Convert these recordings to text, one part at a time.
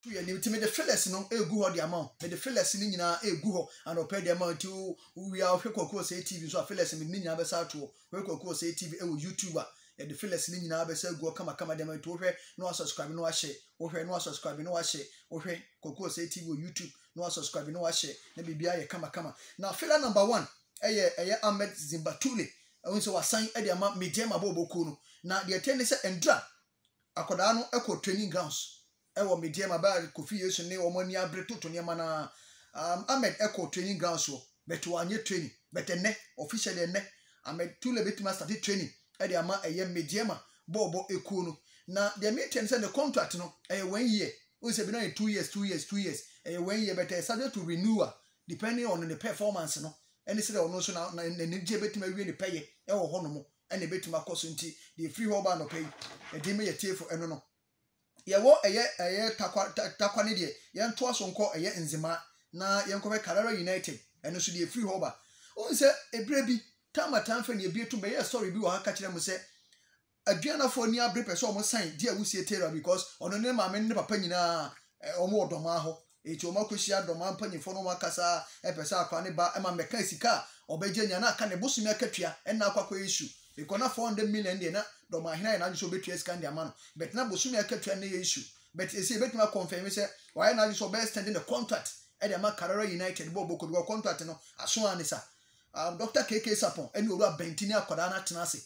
You need to make the fillers no egu ho the amount. Make the fillers ni nyina egu ho and opay the amount to we are hwekoko say TV so fillers me ni nyina be sa to hwekoko say TV e wo YouTuber the fillers ni nyina be sa egu kama the amount to hwe no subscribe no share hwe no subscribe no share hwe kokoko say TV or YouTube no subscribe no share na bibia ye kama. Now filler number 1 eye Ahmed Zimbatule won so wasan e the amount media maboboku no na the ten say endra akoda no ekọ training grounds ewo media mabal Kofi Yesu ne omani abre toto ne mana Ahmed ekọ training grounds so but wanye training but enne officially enne Ahmed Tule betima start training e de ama eye media ma bobo eku no na the meeting say the contract no 1 year we say be no 2 years 1 year but subject to renewal depending on the performance no any say ono so na nije betima wie ne paye ewo ho no mo ene betima koso nti the free hoba no pay e de me yetiefo eno no ye wo eye takwa ne de ye nto aso nko eye nzima na ye nko be Karara United eno so de free hoba on se ebre bi tamatan fa ne ebietu be ye story bi wo ha ka kire mo se aduana fo ni abre person mo sign dia wusie tera because ono ne ma me ne papa nyina omo odoma ho echi omo akohia doma mpanyefo no makasa epesa akwa ne ba ema meka sika obeje nya na aka ne bosumi akatua ena akwakwa issue ikona 400 million de na doma hina na so betua sika ndi amano but na bosumi akatua ne issue but esi betima confirm say why na so be extending the contract e de ma Karara United bobo ko contract no aso anisa Dr. KK Sapon eni oru abentini akoda na tenase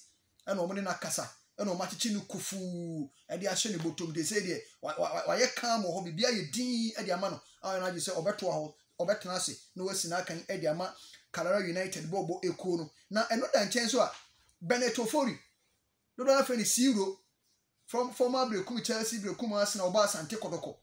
ena omo ne na kasa ena omo achichi no kufu e de ahye ne botom de say de waye calm ho bibia ye din e de amano na ji say obeto ho obetenase no wasi na kan e de ama Karara United bobo eko no na eno da nchen so a Benetton Fori no do na fe ni zero from former Brekum Chelsea Brekum Arsenal oba Asante Kodoko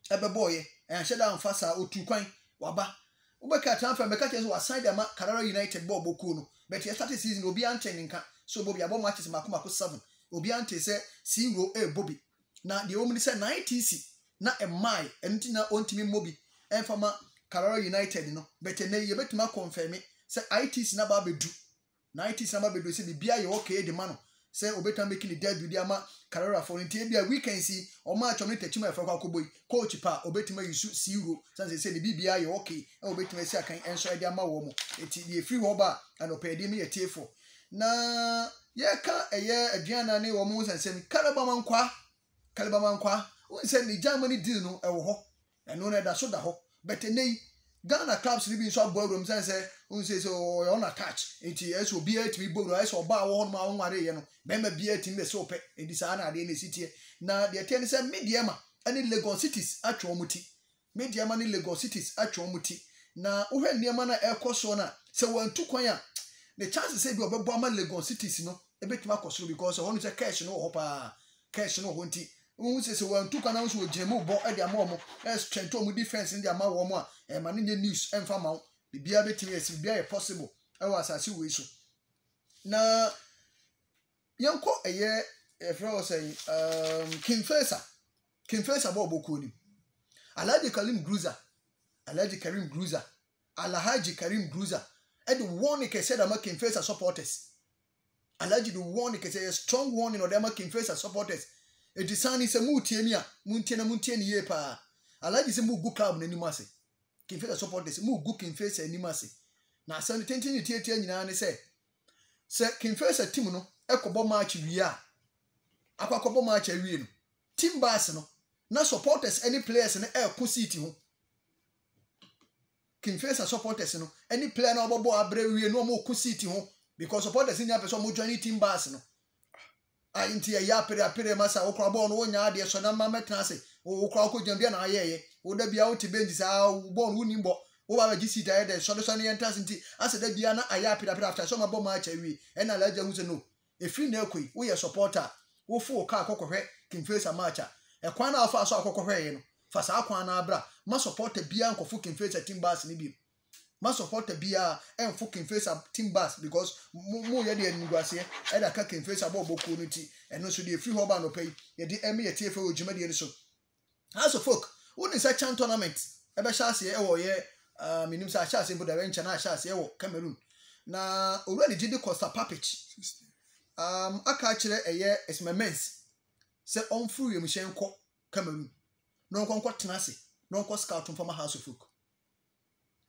ebe boye en hye da mfasa otu kwan waba ubeka transfer meka chezo wasan de ama Karara United bobo ko no but ye start season obi anchen nka so bobi abo matches makoma ko 7 obi ante se zero bobi na the omni say 90c na emai enti na ontimi mobi enfama Karara United no but na ye betima confirm say ITC na ba bedu 90c na ba bedu say bibia ye okay de ma no say obeta make the debut de ama Karara for nti bia weekend si o match on techima e fa kwa koboy coach pa obetima yusu zero say the bibia ye okay e obetima si akan enso de ama wo mo eti the free hoba and opedi me ye tiefo na ye ka eye aduana ne wo mo sansem Kalabamankwa won say ni Germany deal no e wo ho eno na da so da ho but nei Ghana clubs ni bi so aborum say won say so on attach enti eso bi atimi boru eso ba wo ma won ware ye no be ma bi atimi be so pe edi sa na ade ne sitie na de ten say media ma ani Lagos cities atwo muti media ma ni Lagos cities atwo muti na wo hwe niam na ekoso na say wantu kwan a the chances say bi obebo ama Lagos cities no e betima koso because won say cash no ho pa cash no ho nti won say say wantu kwan na so jemu bo e de ama omo e strength omo defense ndi ama wo mo a e ma ne news emfa ma bibia betimi esi bibia e possible e wa asase we so na yanko eye efro say King Faisal bobo ko ni Alhaji Karim Gruza Alhaji Karim Gruza and the warning can say that King Faisal supporters Alhaji the warning can say a strong warning or them King Faisal supporters e disani se mutie mi a muntie ni ye pa Alhaji se mu gu club na nimase King Faisal supporters mu gu King Faisal nimase na asan tentini tie nyina ne se King Faisal team no ekobo match wi a akwakobo match awie no team bass no na supporters any players na e seat ho King Faisal supporters no any player na obobo abre wie no mo ku seat ho because supporters nya person mo join team bass no a inti ya pere masa okra ball no nya ade so na ma metna se okra ko jambia na ayeye wo da bia wo te benji sa ball wo nimbo wo ba gi seat aye de so ne entrance nti ase da bia na aya pere after so ma ball match awie e na laja hu se no e free na ekoi wo ye supporter wo fu ka akokohwe King Faisal match a e kwan na afa so akokohwe ye no fa sa kwan na abra ma supporter bia nkofo King Faisal team bass ni bi ma supporter bia enfo King Faisal team bass because mo ye de aniguase e da ka King Faisal bobo ko no ti eno so de free hoba no pay ye de eme ye tie fa ojuma de so as of folk woni sa chan tournament e be chance e wo ye minim sa chance bo da bench na chance e wo Cameroon na already did the Costa Papic aka kire eye esmemens se on furu yemhyen ko Cameroon no konko tenase no konko scout from House of Folk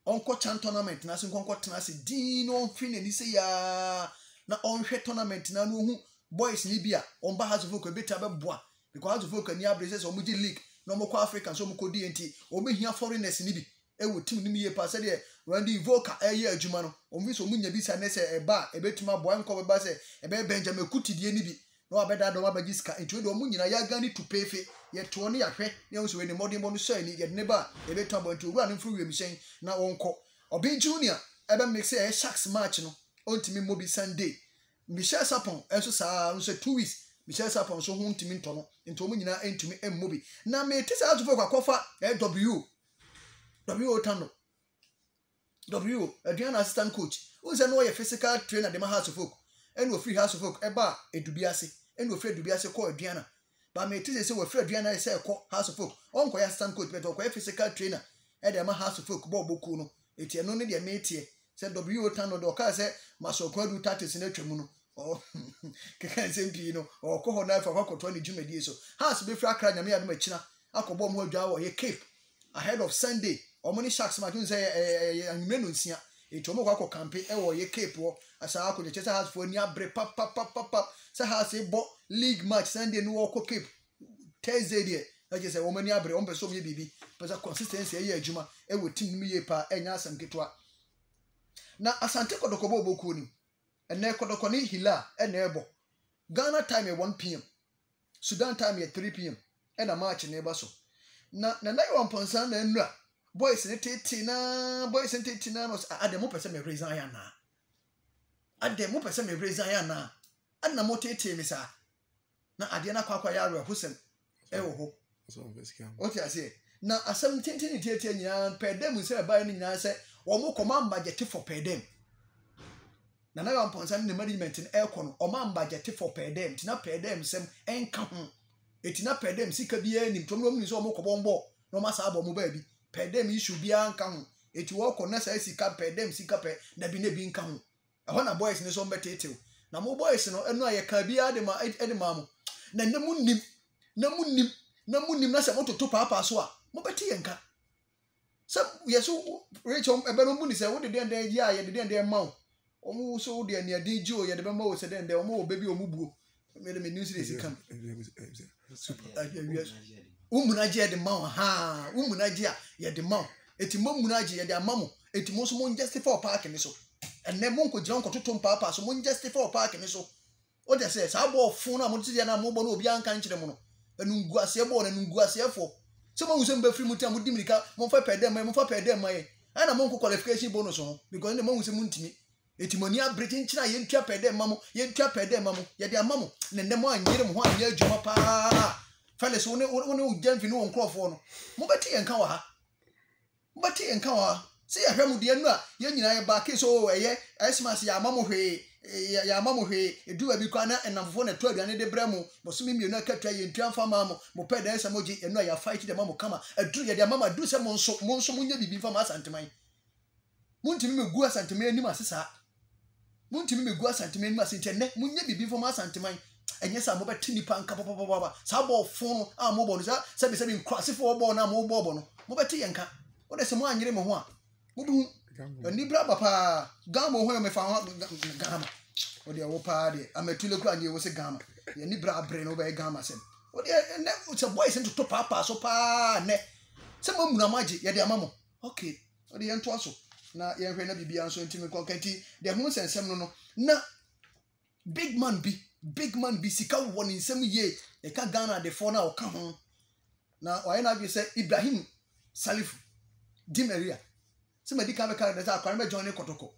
onko chan tournament na se konko tenase din no mfi ni se ya na onhwe tournament na no hu boys ni bia on ba House of Folk beta be boa because House of Folk ni abrese so muji league no mo ko African so mo ko DNT o me hia foreigners ni bi ewo team ni ye pa se de Randy Voka eye adwuma no o mfi so munya bi sa ne se eba ebetuma boy nko be ba se ebe Benjamin Kutidie ni bi no abeda do abagiska enti do mu nyina ya gani to pefe ye to ne yahwe ne wo so we ne modern bonu so ni ye ne ba ebetu abonto ru an furu wemisen na wonko Obi Junior ebe mix e Sharks match no ontimi mobi Sunday Michel Sapon enso sa nso 2 weeks Michel Sapon so hu ntimi ntono enti o mu nyina entimi emmobi na me tisa azufo kwakofa W Otando W Adrian assistant coach who say no ye physical trainer de House of Folk and we free House of Folk eba edubiase and we free edubiase call Adriana but me tise say we free Adriana say call House of Folk on ko assistant coach but ko physical trainer e de House of Folk boku no eti eno ne de metie say W Otando do ka say masokwadu 30 na twemu no oh kekan sempi no o ko ho na fa ko to ne dwumadi so House be free akra nyame ado machina akobo mo adwa wo ye Cape ahead of Sunday Omoni Sharks match say anumenu nsia eto mo kwa kampe e wo ye Cape wo asa akọ chese House for ni abre pap say House bo league match Sunday no wo Cape Thursday there na je say omoni abre on person ye bibi pesa consistency ye adwuma e wo team mi ye pa enya asam ketwa na Asante Kotoko bo boku ni ene Kotoko ni Hila ene ebo Ghana time at 1 p.m. Sudan time at 3 p.m. and a match ne ba so na yo amponsan na nura boys ne tete na no ademo pese me reason ya na ademo pese me reason ya na anna mo tete mi sa na ade na kwakwa ya ro husem e wo ho so basically o ti ase na asem tete ni tete nya pedem se ba ni nya se wo mo command budget for pedem na yo amponsan ne management en e kono o man budget for pedem tina pedem sem enka ho etina pedem sika bia ni tomrom ni so mo kobombo no masa abo mo ba bi pedem issue bia nka ho eti wo kona sa sika pedem sika pe na bi nka ho e na boys ni so mbetete na mo boys no eno ayeka bia de ma mo na namunnim na se mototo papa so a mo beti yenka se yeso Rachel ebe no mu ni se wo de den den ya ye de den ma o mu so de ne ade ji o ye de be ma wo se den den o mo obebi o mu buo me news dey come super umunaje de ma ha umunaje ye de ma eti mo munaje ye de amamo eti mo so mo justify park ni so enne mo nko jira nko totom papa so mo justify park ni so o de say sa bo fun na mo ti na mo bo na obi anka nkire mo no enu nguase bo na nguase fo so mo wuse mba free mutia mo dimirika mo fa pedem mai ana mo nko qualification bonus ho because ne mo wuse mo ntimi etimoni abrete nkyira ye ntua pedem mamo ye ntua pedem mamo ye de amamo ne ne mo anyere mo ho anya adwuma pa fales one ujamfi no nkrofo no mo beti yenka wa ha se ya hwemu de anu a ye nyina ye ba ke so eye Christmas ya amamo hwe edu abi kwa na enamfo na to aduane de bremu bo so mienu akatwa ye ntua mfa mamo mo pede esa moji enu ya fight de mamo kama adu ye de mama adu se mo nso munya bibi mfa ma asanteman muntimi megu asanteman ni masesa muntimi megu asanteman ni masentene munya bibi mfa ma asanteman enye sa mo beti nipa nka papa sa bo fun a mo bo no sa sebi nkwasefo bo na mo bo no mo beti yenka wo de se mo anyere mo ho a mo du ni bra papa gama ho me fa ho gama o de wo pa de ametule ku anye wo se gama ye ni bra bre no be gama sem o de ne se boys into top papa so pa ne se mo muna maji ye de amamo okay o de ento aso na ye hwe na bibia so ntimi konkanti de ho sensem no na big man bi sika won nsem ye e ka Ghana de for na o ka ho na o ye na bi se Ibrahim Salifu Di Maria se medical be carry that akwa be join Kotoko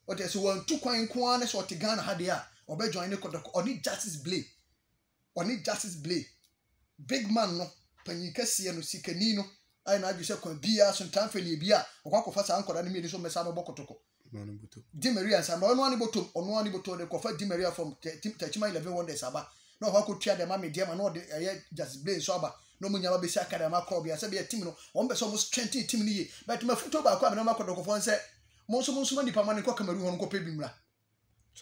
o te so wan tu kwan kwa na so te Ghana ha de a o be join Kotoko oni justice blay big man no panyi kase no sikani no ai na adwese kwa bia so ntamfele bia okwakofa sa ankoda ne mi so mesa be Kotoko Di Maria sa no ani boto de kofa Di Maria from Techima 11 Wonders aba no ho akotua de ma me dia ma no de justice blay so aba no munya ba besi akadama club ya se be team no won be so mo strength team ni ye but mafuto ba kwa me no makodo kofo nse mo so nipa ma ne kwa Cameroon ho nko pe bimra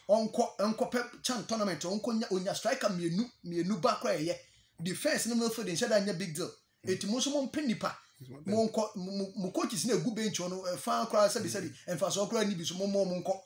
onko pe chan tournament onko onya striker mienu ba kwa ye defense no no for the shada nya big deal eti mo so mo penipa mo nko mo coaches na egu bench no fa akra sabi emfa so akra ni bi so mo nko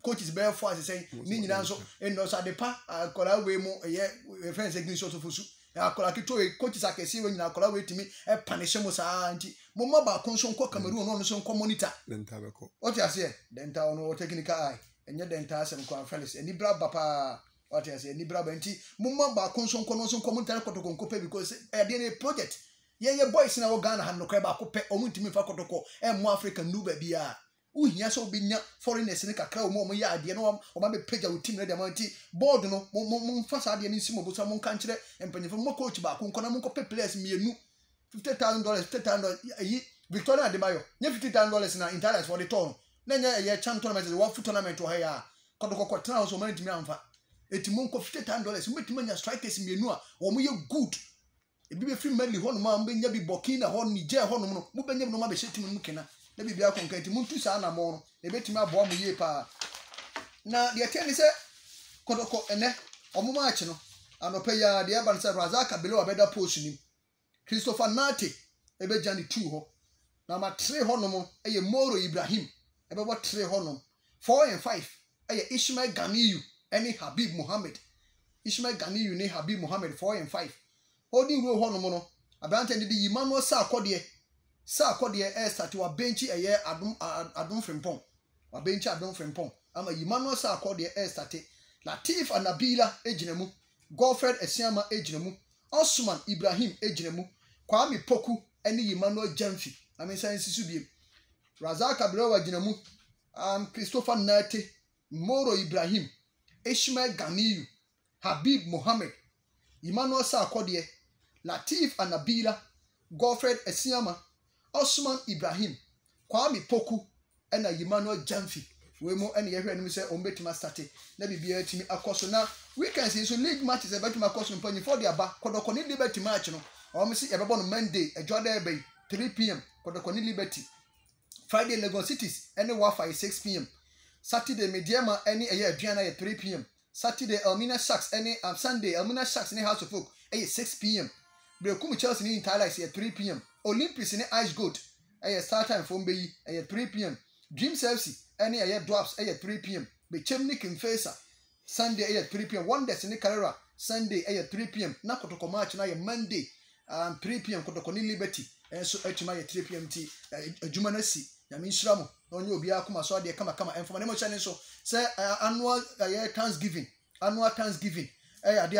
coaches be for say ni nyina so eno so adepa akora we mo ye friends igni so fosu akora kito coaches akesi we nyina akora we timi punish mo sa anti mo ma ba kon so nko Cameroon no so nko monitor denta beko what you say denta no technical eye enye denta asem ko Felix eni bra papa what you say eni bra banti mo ma ba kon so nko monitor kotoko nko pe because e dey project ye boys na wo Ghana han no kwa ba ko pe omuntimi fa kotoko mo Africa nu ba bia uhia so obinya foreigners ne kakra o mo ya ade no o ma be page wo team na dem anti board no mo fa sa ade ni simo bo so mo kan kire empanyefo mo coach ba ko nkona mo ko pe players mienu $50,000 yi Victoria Adebayo nye $50,000 na interest for the turn na nya ye chan tournament wo foot tournament wo ha kotoko tena so man timi amfa etimu nko $50,000 mo timi nya strikers mienu a wo mo ye good ebi be free Mali ho no ma mbe nya bi Burkina ho Niger ho no mo be nya no ma be shetim mu kena na bibia konka etimu ntu sa na mo no ebetimi abo mo ye pa na de tell ni se kotoko ene omo match no anope ya de ban se Razaka Bele obeda post ni Christopher Nate ebe jani 2 ho na ma 3 ho no mo eye Moro Ibrahim ebe bo 3 ho no 4 and 5 eye Ismail Ganiyu eni Habib Mohammed Ismail Ganiyu ne Habib Mohammed 4 and 5 holding row ho no mo no abante ndi Emmanuel sa akode start wa benchi eye adum frimpon wa benchi adum frimpon ama Emmanuel sa akode start Latif Anabila ejinemu Godfred Esiama ejinemu Osman Ibrahim ejinemu Kwame Poku eni Emmanuel Jamfi amensa nsisu biem Razaka Belewa ejinemu Christopher Nate Moro Ibrahim Ismail Ganiyu Habib Mohammed Emmanuel sa akode Latif Anabila Godfred Esiama Osman Ibrahim Kwame Poku ena Emmanuel Jamfi we mo ene ye hwe anim se o betima start na bibia timi akoso na weekends so league matches e betima akoso mpanyi for the aba kodoko ni liberty match no o me se e bebo no Monday e joda e be 3 p.m. kodoko ni liberty Friday Lagos Cities ene Wafa 6 p.m. Saturday Mediama ene e aduana e 3 p.m. Saturday Elmina Sharks ene Sunday Elmina Sharks ne House of Folk e 6 p.m. Brekum Chelsea ni Thailand e 3 p.m. Olympics ni Ice Gold e start time for mbeyi e 3 p.m. Dreams FC any aye drops aye 3 p.m. Be Chemnik Mfesa Sunday aye 3 p.m. Wonders ni Carrera Sunday aye 3 p.m. Na kotoko match na aye Monday 3 p.m. kotoko ni Liberty enso atima aye 3 p.m. ti adwuma na si ya minshira mo na onye obi akoma so ade kama enfoma ne mo chane so say annual Thanksgiving aye ade